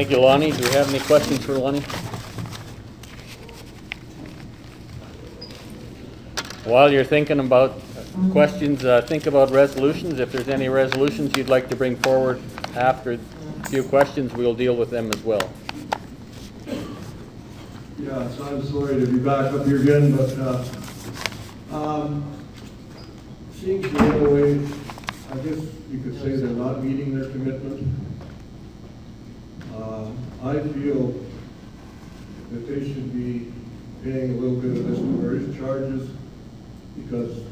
Thank you, Lonnie. Do we have any questions for Lonnie? While you're thinking about questions, think about resolutions. If there's any resolutions you'd like to bring forward after a few questions, we'll deal with them as well. Yeah, so I'm sorry to be back up here again, but seems to me in a way, I guess you could say they're not meeting their commitment. I feel that they should be paying a little bit of this demurrage charges because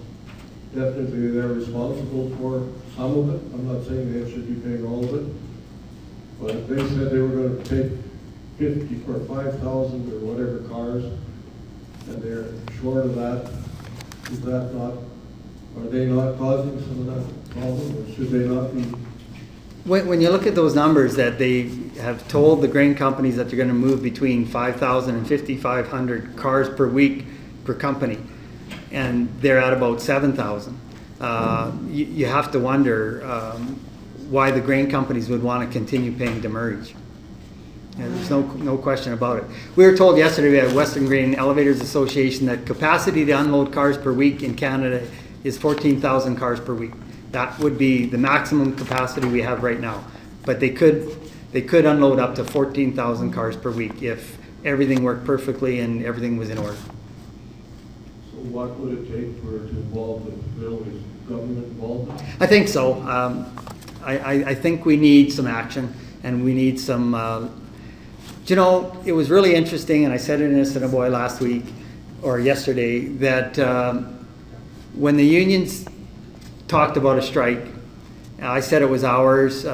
definitely they're responsible for some of it. I'm not saying they should be paying all of it, but they said they were going to take 50 or 5,000 or whatever cars, and they're short of that. Is that not, are they not causing some of that problem, or should they not be? When you look at those numbers that they have told the grain companies that they're going to move between 5,000 and 5,500 cars per week per company, and they're at about 7,000, you have to wonder why the grain companies would want to continue paying demurrage. Yeah, there's no question about it. We were told yesterday at Western Grain Elevators Association that capacity to unload cars per week in Canada is 14,000 cars per week. That would be the maximum capacity we have right now. But they could unload up to 14,000 cars per week if everything worked perfectly and everything was in order. So what would it take for it to involve the bill? Is government involvement? I think so. I think we need some action, and we need some. You know, it was really interesting, and I said it in Assiniboia last week or yesterday that when the unions talked about a strike, I said it was hours.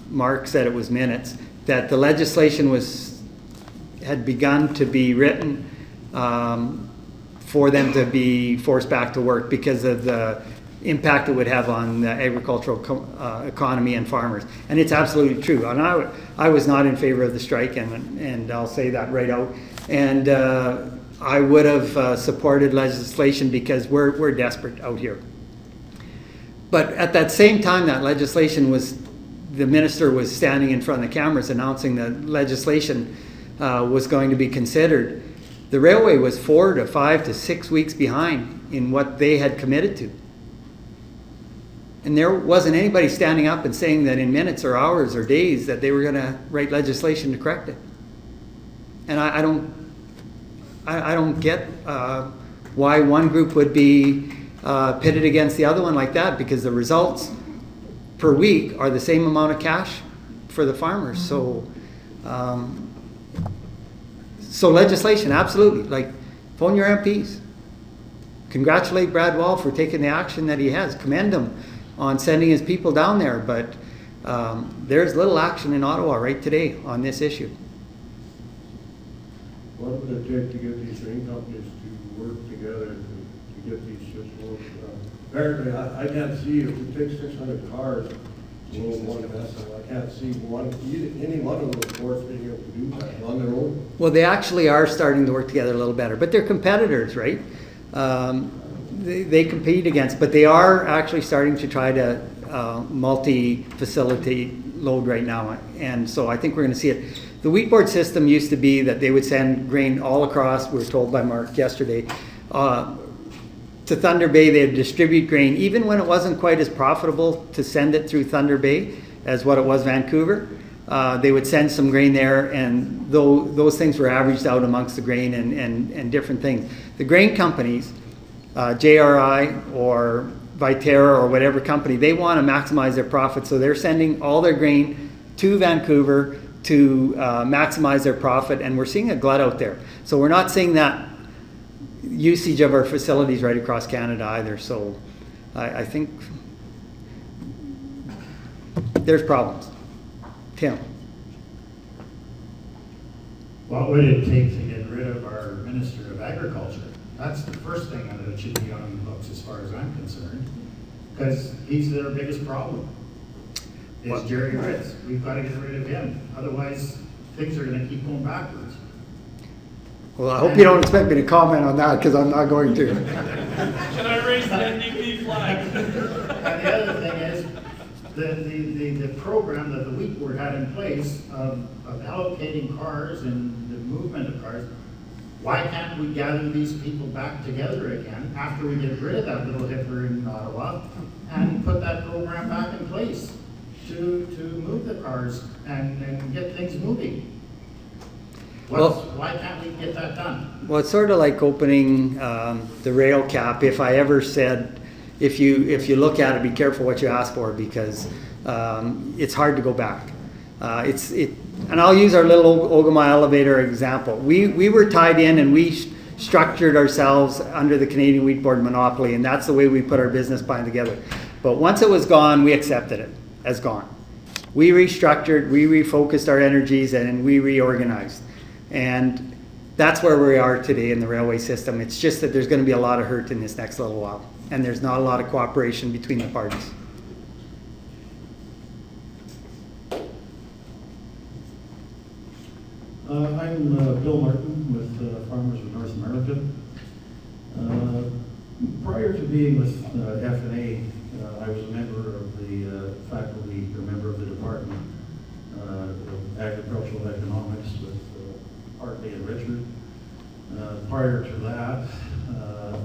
Mark said it was minutes. That the legislation had begun to be written for them to be forced back to work because of the impact it would have on the agricultural economy and farmers. And it's absolutely true. And I was not in favor of the strike, and I'll say that right out. And I would have supported legislation because we're desperate out here. But at that same time that legislation the minister was standing in front of the cameras announcing that legislation was going to be considered. The railway was 4 to 5 to 6 weeks behind in what they had committed to. And there wasn't anybody standing up and saying that in minutes or hours or days that they were going to write legislation to correct it. And I don't get why one group would be pitted against the other one like that, because the results per week are the same amount of cash for the farmers. So legislation, absolutely. Like, phone your MPs. Congratulate Brad Wall for taking the action that he has. Commend him on sending his people down there. But there's little action in Ottawa right today on this issue. What would it take to get these grain companies to work together to get these ships loaded? Apparently, I can't see if it takes 600 cars to load one vessel. I can't see any one of those ports being able to do that on their own. Well, they actually are starting to work together a little better, but they're competitors, right? They compete against, but they are actually starting to try to multi-facilitate load right now, and so I think we're going to see it. The wheat board system used to be that they would send grain all across, we were told by Mark yesterday, to Thunder Bay. They'd distribute grain, even when it wasn't quite as profitable to send it through Thunder Bay as what it was Vancouver. They would send some grain there, and those things were averaged out amongst the grain and different things. The grain companies, JRI or Viterra or whatever company, they want to maximize their profit, so they're sending all their grain to Vancouver to maximize their profit, and we're seeing a glut out there. So we're not seeing that usage of our facilities right across Canada either. So I think there's problems. Tim. What would it take to get rid of our Minister of Agriculture? That's the first thing that should be on the books as far as I'm concerned, because he's their biggest problem. Is Jerry Ritz. We've got to get rid of him. Otherwise, things are going to keep going backwards. Well, I hope you don't expect me to comment on that, because I'm not going to. Can I raise the NDP flag? And the other thing is, the program that the wheat board had in place of allocating cars and the movement of cars, why can't we gather these people back together again after we get rid of that little hipper in Ottawa and put that program back in place to move the cars and get things moving? Why can't we get that done? Well, it's sort of like opening the rail cap. If I ever said, if you look at it, be careful what you ask for, because it's hard to go back. And I'll use our little Ogama elevator example. We were tied in and we structured ourselves under the Canadian Wheat Board monopoly, and that's the way we put our business plan together. But once it was gone, we accepted it as gone. We restructured, we refocused our energies, and we reorganized. And that's where we are today in the railway system. It's just that there's going to be a lot of hurt in this next little while, and there's not a lot of cooperation between the parties. I'm Bill Martin with Farmers of North America. Prior to being with F&A, I was a member of the faculty, or member of the Department of Agricultural Economics with Hartley and Richard. Prior to that,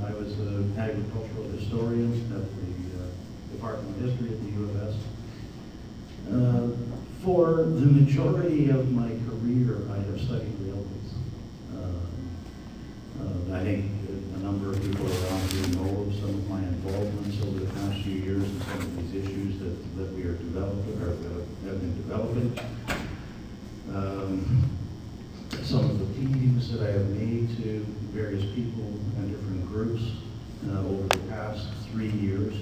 I was an agricultural historian at the Department of History at the U of S. For the majority of my career, I have studied railways. I think a number of people around here know of some of my involvements over the past few years in some of these issues that we are developing, or that have been developing. Some of the pleadings that I have made to various people and different groups over the past 3 years.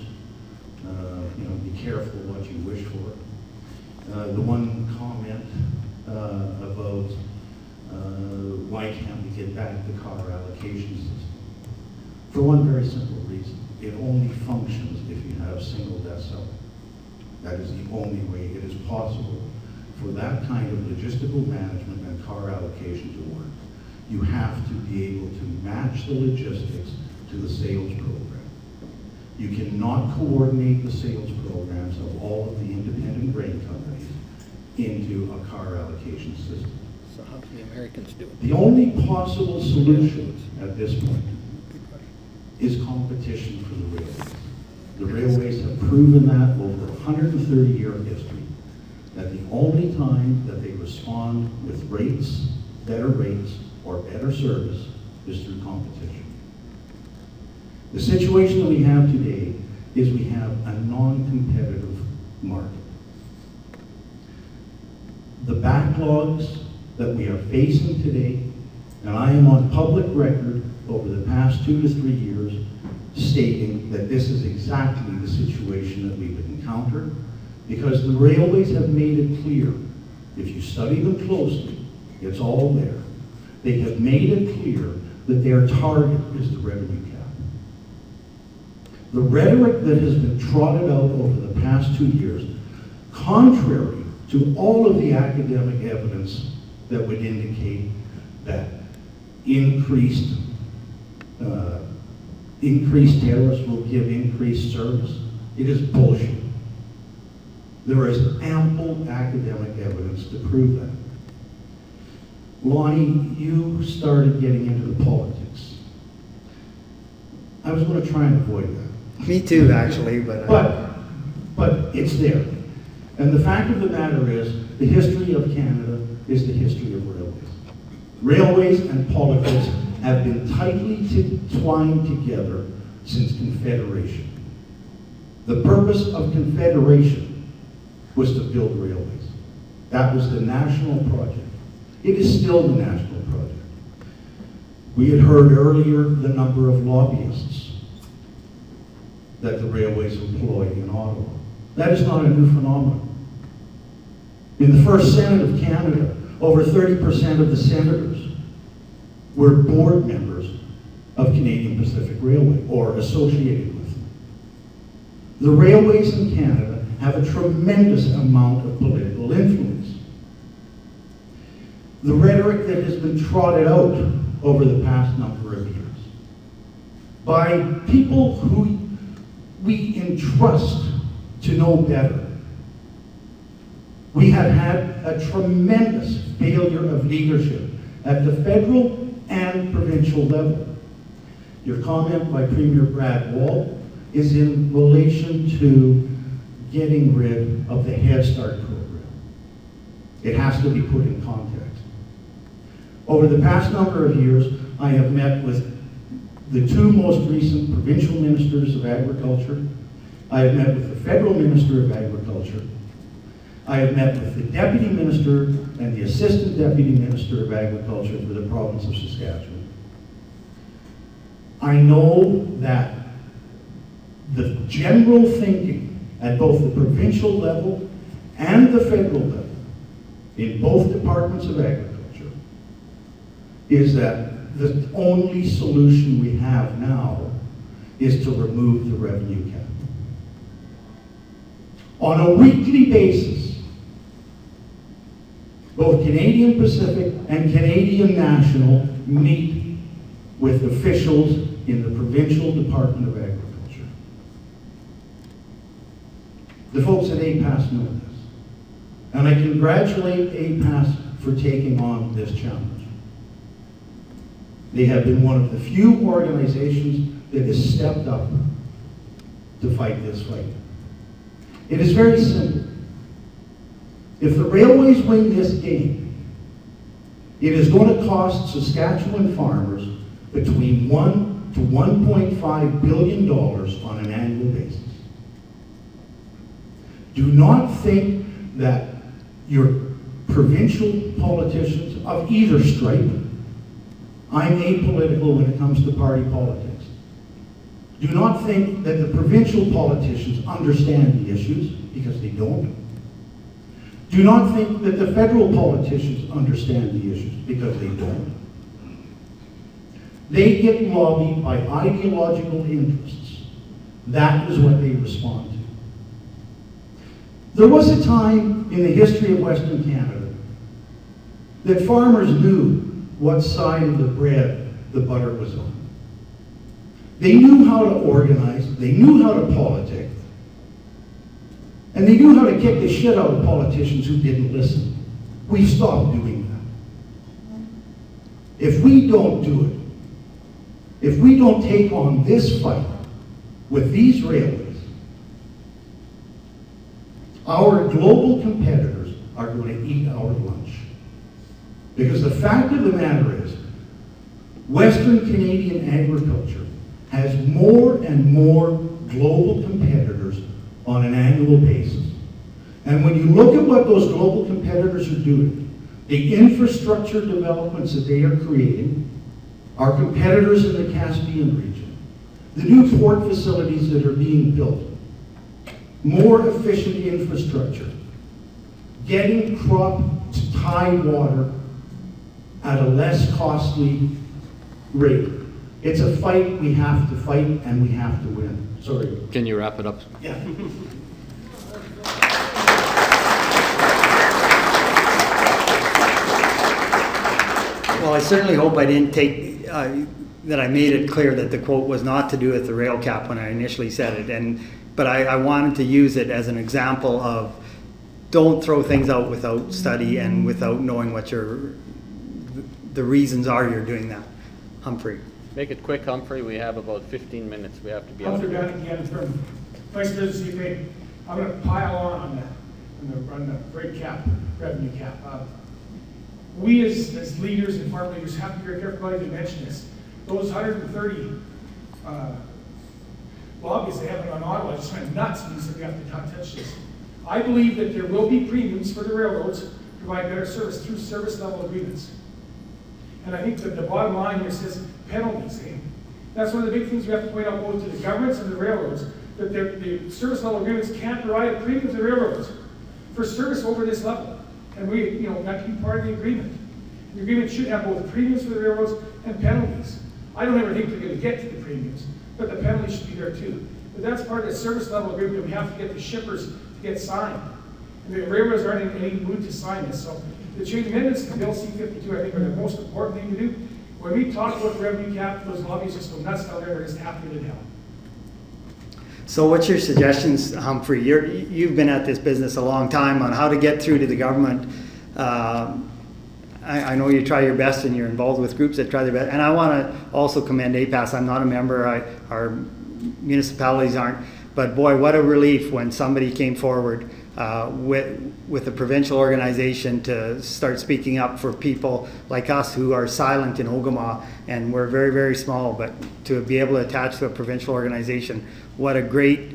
Be careful what you wish for. The one comment about why can't we get back the car allocation system? For one very simple reason. It only functions if you have single decile. That is the only way it is possible for that kind of logistical management and car allocation to work. You have to be able to match the logistics to the sales program. You cannot coordinate the sales programs of all of the independent grain companies into a car allocation system. So how do the Americans do it? The only possible solution at this point is competition for the railways. The railways have proven that over a 130-year history, that the only time that they respond with rates, or better service is through competition. The situation that we have today is we have a non-competitive market. The backlogs that we are facing today, and I am on public record over the past 2 to 3 years stating that this is exactly the situation that we would encounter, because the railways have made it clear, if you study them closely, it's all there. They have made it clear that their target is the revenue cap. The rhetoric that has been trotted out over the past 2 years, contrary to all of the academic evidence that would indicate that increased tariffs will give increased service, it is bullshit. There is ample academic evidence to prove that. Lonny, you started getting into the politics. I was going to try and avoid that. Me too, actually, but But it's there. And the fact of the matter is, the history of Canada is the history of railways. Railways and politics have been tightly twined together since Confederation. The purpose of Confederation was to build railways. That was the national project. It is still the national project. We had heard earlier the number of lobbyists that the railways employ in Ottawa. That is not a new phenomenon. In the first Senate of Canada, over 30% of the senators were board members of Canadian Pacific Railway or associated with them. The railways in Canada have a tremendous amount of political influence. The rhetoric that has been trotted out over the past number of years by people who we entrust to know better We have had a tremendous failure of leadership at the federal and provincial level. Your comment by Premier Brad Wall is in relation to getting rid of the Head Start program. It has to be put in context. Over the past number of years, I have met with the two most recent provincial ministers of agriculture. I have met with the federal minister of agriculture. I have met with the deputy minister and the assistant deputy minister of agriculture for the province of Saskatchewan. I know that the general thinking at both the provincial level and the federal level in both departments of agriculture is that the only solution we have now is to remove the revenue cap. On a weekly basis, both Canadian Pacific and Canadian National meet with officials in the provincial Department of Agriculture. The folks at APAS know this, and I congratulate APAS for taking on this challenge. They have been one of the few organizations that has stepped up to fight this fight. It is very simple. If the railways win this game, it is going to cost Saskatchewan farmers between $1 to $1.5 billion on an annual basis. Do not think that your provincial politicians of either stripe, I'm apolitical when it comes to party politics. Do not think that the provincial politicians understand the issues, because they don't. Do not think that the federal politicians understand the issues, because they don't. They get lobbied by ideological interests. That is what they respond to. There was a time in the history of Western Canada that farmers knew what side of the bread the butter was on. They knew how to organize, they knew how to politic, and they knew how to kick the shit out of politicians who didn't listen. We've stopped doing that. If we don't do it, if we don't take on this fight with these railways, our global competitors are going to eat our lunch. Because the fact of the matter is, Western Canadian agriculture has more and more global competitors on an annual basis. And when you look at what those global competitors are doing, the infrastructure developments that they are creating, our competitors in the Caspian region, the new port facilities that are being built, more efficient infrastructure, getting crop to tide water at a less costly rate. It's a fight we have to fight and we have to win. Sorry. Can you wrap it up? Yeah. Well, I certainly hope I didn't take, that I made it clear that the quote was not to do with the rail cap when I initially said it. But I wanted to use it as an example of don't throw things out without study and without knowing what the reasons are you're doing that. Humphrey. Make it quick, Humphrey. We have about 15 minutes. We have to be out Humphrey of back here. again from Vice President CPA. I'm going to pile on the rate cap, revenue cap. We as leaders and farm leaders have to be very careful how to mention this. Those 130 lobbyists they have on Ottawa just went nuts when they said we have to touch this. I believe that there will be premiums for the railroads to provide better service through service level agreements. And I think that the bottom line here says penalties. That's one of the big things we have to point out both to the governments and the railroads, that the service level agreements can't provide a premium to the railroads for service over this level. And that can be part of the agreement. The agreement should have both premiums for the railroads and penalties. I don't ever think they're going to get to the premiums, but the penalties should be there too. But that's part of the service level agreement that we have to get the shippers to get signed. And the railroads aren't in any mood to sign this. So the change amendments to Bill C-52, I think, are the most important thing to do. When we talk about the revenue cap, those lobbyists just go nuts down there, they're just happy to hell. So what's your suggestions, Humphrey? You've been at this business a long time on how to get through to the government. I know you try your best and you're involved with groups that try their best. And I want to also commend APAS. I'm not a member. Our municipalities aren't. But boy, what a relief when somebody came forward with a provincial organization to start speaking up for people like us who are silent in Ogama, and we're very, very small, but to be able to attach to a provincial organization, what a great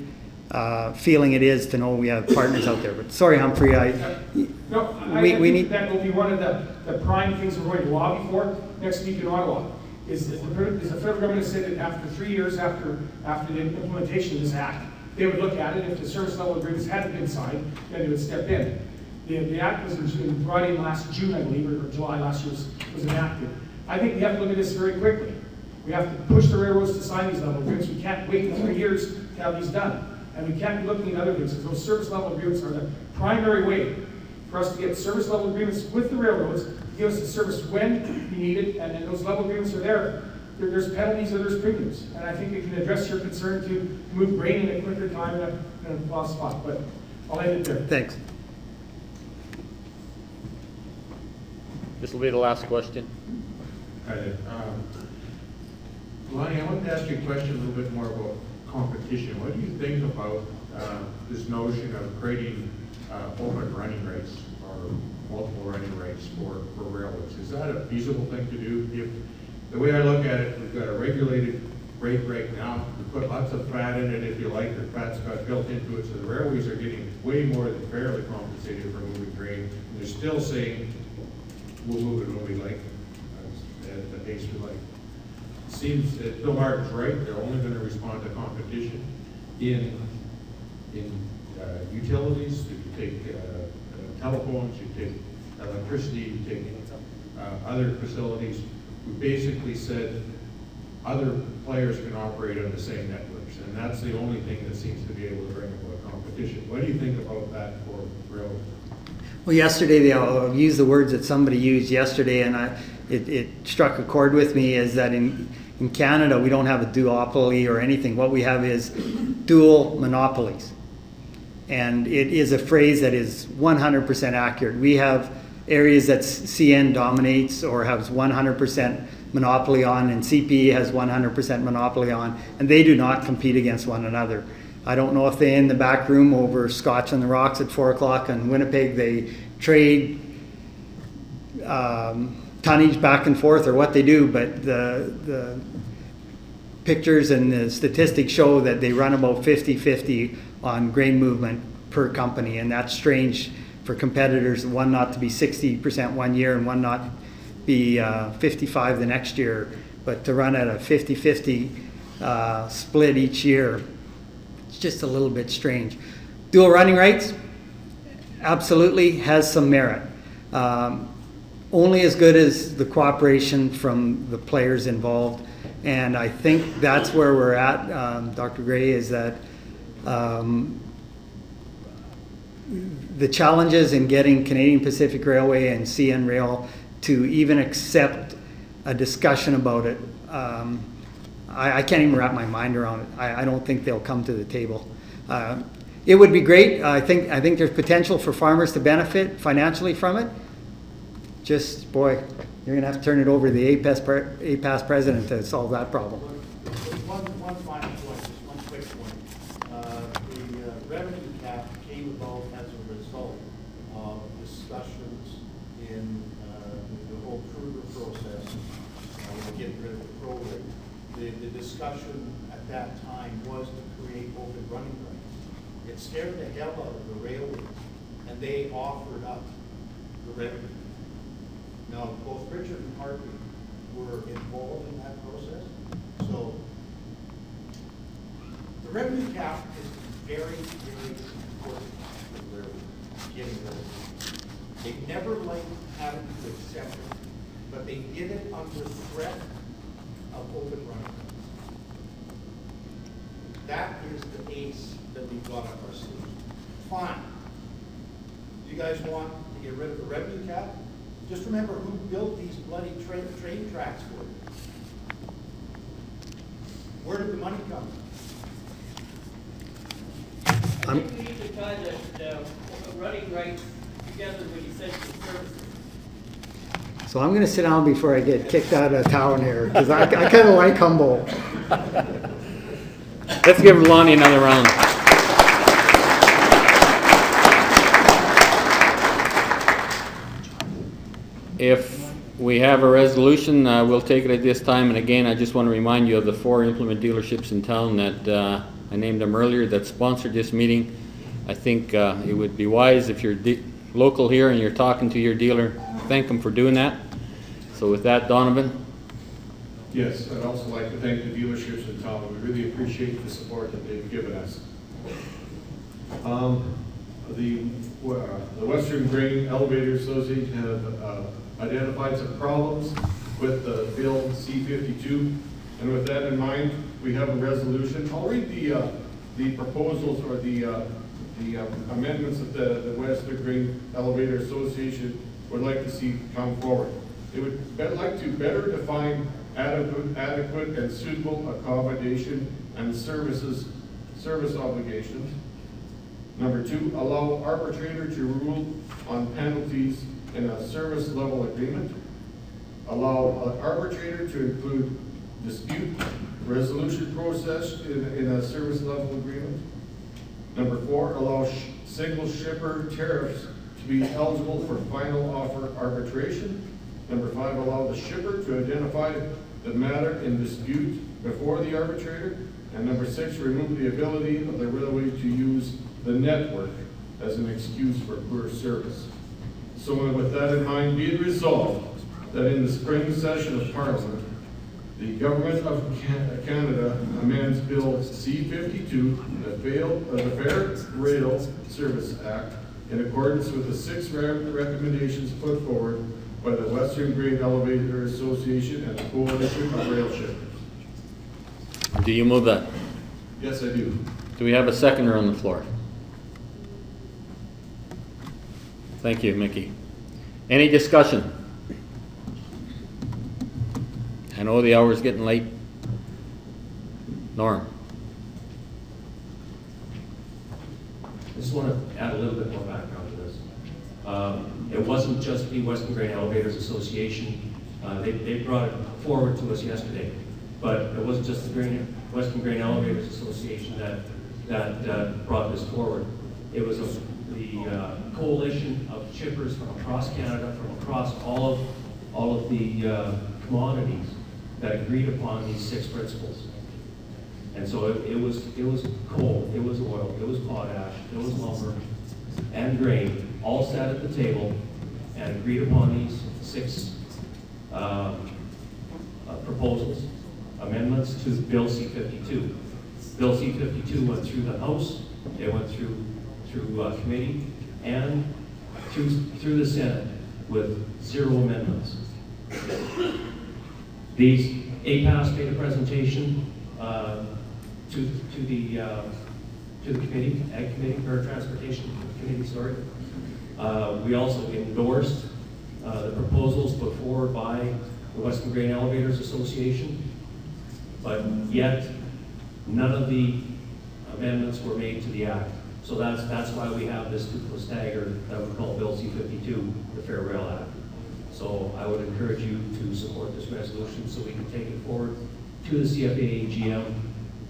feeling it is to know we have partners out there. But sorry, Humphrey, I we think need. that will be one of the prime things we're going to lobby for next week in Ottawa. Is the federal government said that after 3 years after the implementation of this act, they would look at it. If the service level agreements hadn't been signed, then they would step in. The act was brought in last June, I believe, or July last year was enacted. I think we have to look at this very quickly. We have to push the railroads to sign these level agreements. We can't wait 3 years to have these done. And we can't be looking at other things, because those service level agreements are the primary way for us to get service level agreements with the railroads, to give us the service when we need it, and those level agreements are there. There's penalties or there's premiums. And I think it can address your concern to move grain in a quicker time in a lost spot. But I'll end it there. Thanks. This will be the last question. Hi there. Lonny, I wanted to ask you a question a little bit more about competition. What do you think about this notion of creating open running rates or multiple running rates for railroads? Is that a feasible thing to do? If the way I look at it, we've got a regulated rate right now. We put lots of fat in it, if you like. The fat's got built into it, so the railways are getting way more than fairly compensated for moving grain. And they're still saying, we'll move it when we like, at the pace we like. Seems that Bill Martin's right. They're only going to respond to competition in utilities. If you take telephones, you take electricity, you take other facilities. We basically said other players can operate on the same networks, and that's the only thing that seems to be able to bring about competition. What do you think about that for railroads? Well, yesterday, I'll use the words that somebody used yesterday, and it struck a chord with me, is that in Canada, we don't have a duopoly or anything. What we have is dual monopolies. And it is a phrase that is 100% accurate. We have areas that CN dominates or has 100% monopoly on, and CP has 100% monopoly on, and they do not compete against one another. I don't know if they in the back room over Scotch on the Rocks at 4 o'clock in Winnipeg, they trade tonnage back and forth or what they do, but the pictures and the statistics show that they run about 50-50 on grain movement per company, and that's strange for competitors, one not to be 60% one year and one not be 55 the next year, but to run at a 50-50 split each year, it's just a little bit strange. Dual running rates, absolutely has some merit. Only as good as the cooperation from the players involved, and I think that's where we're at, Dr. Gray, is that the challenges in getting Canadian Pacific Railway and CN Rail to even accept a discussion about it, I can't even wrap my mind around it. I don't think they'll come to the table. It would be great. I think there's potential for farmers to benefit financially from it. Just, boy, you're going to have to turn it over to the APAS president to solve that problem. One final point, just one quick point. The revenue cap came about as a result of discussions in the whole Kruger process, getting rid of the pro rate. The discussion at that time was to create open running rights. It scared the hell out of the railways, and they offered up the revenue. Now, both Richard and Harvey were involved in that process, so the revenue cap is very, very important for the railroad, getting rid of it. They never liked having to accept it, but they did it under threat of open running. That is the ace that we've got up our sleeve. Fine. You guys want to get rid of the revenue cap? Just remember who built these bloody train tracks for you. Where did the money come from? I'm- think we need to tie the running rights together with essential services. So I'm gonna sit down before I get kicked out of town here, because I kinda like Humboldt. Let's give Lonnie another round. If we have a resolution, we'll take it at this time. And again, I just want to remind you of the 4 implement dealerships in town that I named them earlier that sponsored this meeting. I think it would be wise if you're local here and you're talking to your dealer, thank them for doing that. So with that, Donovan. Yes, I'd also like to thank the dealerships in town. We really appreciate the support that they've given us. The Western Grain Elevator Association have identified some problems with the Bill C-52. And with that in mind, we have a resolution. I'll read the proposals or the amendments that the Western Grain Elevator Association would like to see come forward. They would like to better define adequate and suitable accommodation and service obligations. Number 2, allow arbitrator to rule on penalties in a service level agreement. Allow an arbitrator to include dispute resolution process in a service level agreement. Number 4, allow single shipper tariffs to be eligible for final offer arbitration. Number 5, allow the shipper to identify the matter in dispute before the arbitrator. And number 6, remove the ability of the railway to use the network as an excuse for poor service. So with that in mind, be it resolved that in the spring session of Parliament, the Government of Canada amends Bill C-52, the Fair Rail Service Act, in accordance with the 6 recommendations put forward by the Western Grain Elevator Association and the Coalition of Rail Shippers. Do you move that? Yes, I do. Do we have a seconder on the floor? Thank you, Mickey. Any discussion? I know the hour's getting late. Norm? I just want to add a little bit more background to this. It wasn't just the Western Grain Elevators Association. They brought it forward to us yesterday, but it wasn't just the Western Grain Elevators Association that brought this forward. It was the coalition of shippers from across Canada, from across all of the commodities that agreed upon these 6 principles. And so it was coal, it was oil, it was potash, it was lumber, and grain, all sat at the table and agreed upon these 6 proposals, amendments to Bill C-52. Bill C-52 went through the House, it went through committee, and through the Senate with 0 amendments. These APAS made a presentation to the committee, Ag Committee, or Transportation Committee, sorry. We also endorsed the proposals put forward by the Western Grain Elevators Association, but yet none of the amendments were made to the Act. So that's why we have this toothless tiger that we call Bill C-52, the Fair Rail Act. So I would encourage you to support this resolution so we can take it forward to the CFA AGM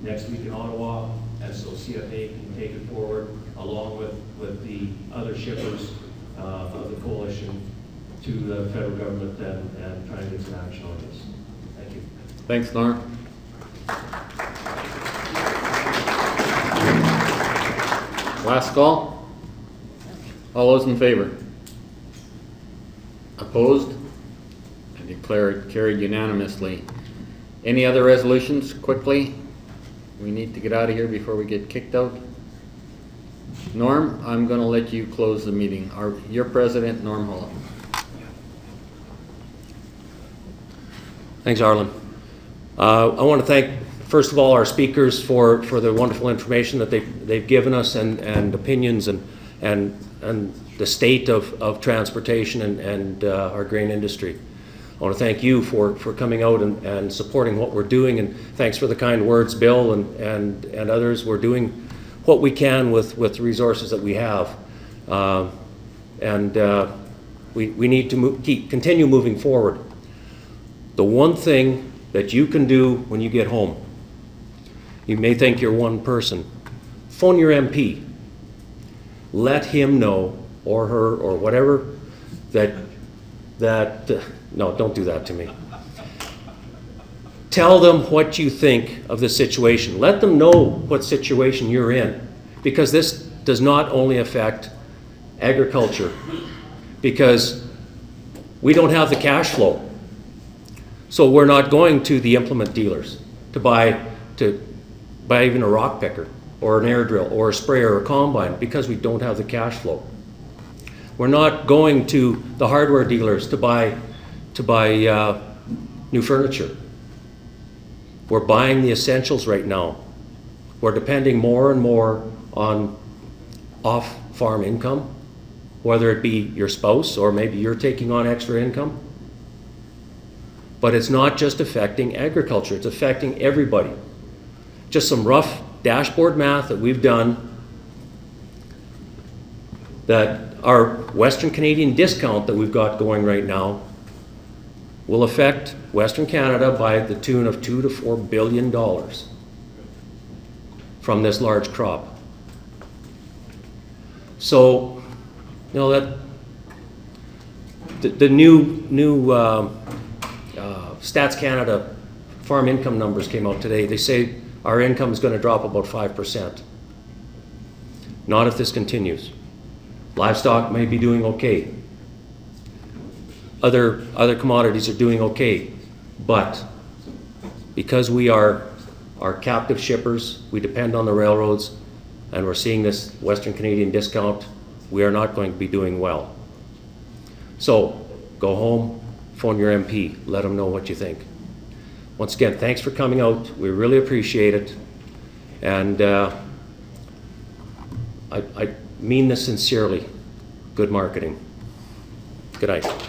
next week in Ottawa, and so CFA can take it forward along with the other shippers of the coalition to the federal government and try and get some action on this. Thank you. Thanks, Norm. Last call. All those in favor? Opposed? I declare it carried unanimously. Any other resolutions, quickly? We need to get out of here before we get kicked out. Norm, I'm going to let you close the meeting. Your president, Norm Holland. Thanks, Arlen. I want to thank, first of all, our speakers for the wonderful information that they've given us and opinions and the state of transportation and our grain industry. I want to thank you for coming out and supporting what we're doing, and thanks for the kind words, Bill and others. We're doing what we can with the resources that we have. We need to continue moving forward. The one thing that you can do when you get home, you may think you're one person, phone your MP. Let him know, or her, or whatever, no, don't do that to me. Tell them what you think of the situation. Let them know what situation you're in, because this does not only affect agriculture, because we don't have the cash flow. So we're not going to the implement dealers to buy even a rock picker or an air drill or a sprayer or a combine, because we don't have the cash flow. We're not going to the hardware dealers to buy new furniture. We're buying the essentials right now. We're depending more and more on off-farm income, whether it be your spouse or maybe you're taking on extra income. But it's not just affecting agriculture, it's affecting everybody. Just some rough dashboard math that we've done, that our Western Canadian discount that we've got going right now will affect Western Canada by the tune of $2 to $4 billion from this large crop. So, you know, that the new Stats Canada farm income numbers came out today. They say our income is going to drop about 5%. Not if this continues. Livestock may be doing okay. Other commodities are doing okay, but because we are captive shippers, we depend on the railroads, and we're seeing this Western Canadian discount, we are not going to be doing well. So go home, phone your MP, let them know what you think. Once again, thanks for coming out. We really appreciate it. And I mean this sincerely. Good marketing. Good night.